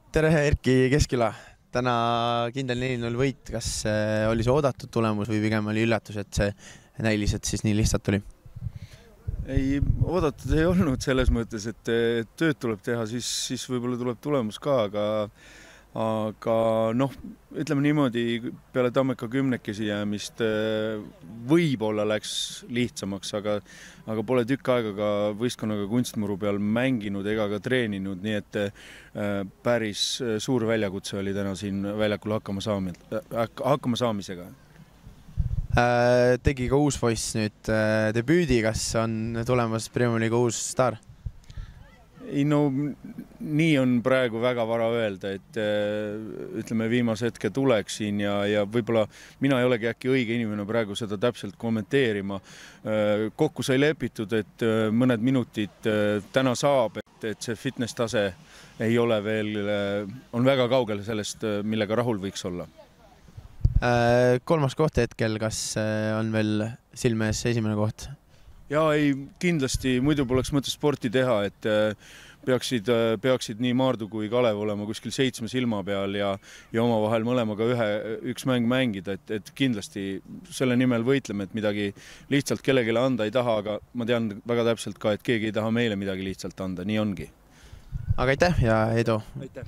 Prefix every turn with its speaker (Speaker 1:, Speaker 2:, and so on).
Speaker 1: Tere, Erki Kesküla. Täna kindel 4-0 võit. Kas oli see oodatud tulemus või pigem oli üllatus, et see näiliselt siis nii lihtsalt tuli?
Speaker 2: Ei, oodatud ei olnud selles mõttes, et tööd tuleb teha, siis võib-olla tuleb tulemus ka, aga noh, ütleme niimoodi, peale Tammeka 10-kesi jäämist võib-olla läks lihtsamaks, aga pole tükk aega ka võistkonnaga kunstmuru peal mänginud ega ka treeninud, nii et päris suur väljakutse oli täna siin väljakul hakkama saamisega.
Speaker 1: Tegi ka uus poiss nüüd debüüdi, kas on tulemas Premier League uus staar?
Speaker 2: Ei, no nii on praegu väga vara öelda, et ütleme viimase hetke tuleks siin ja võib-olla mina ei olegi äkki õige inimene praegu seda täpselt kommenteerima. Kokku sai lepitud, et mõned minutid täna saab, et see fitness tase ei ole veel, on väga kaugel sellest, millega rahul võiks olla.
Speaker 1: Kolmas koht hetkel, kas on veel silme ees esimene koht?
Speaker 2: Jaa, ei, kindlasti muidu poleks mõttes sporti teha, et peaksid nii Maardu kui Kalev olema kuskil 7 silma peal ja omavahel mõlemaga üks mäng mängida, et kindlasti selle nimel võitleme, et midagi lihtsalt kellegile anda ei taha, aga ma tean väga täpselt ka, et keegi ei taha meile midagi lihtsalt anda, nii ongi.
Speaker 1: Aga aitäh ja edu!
Speaker 2: Aitäh!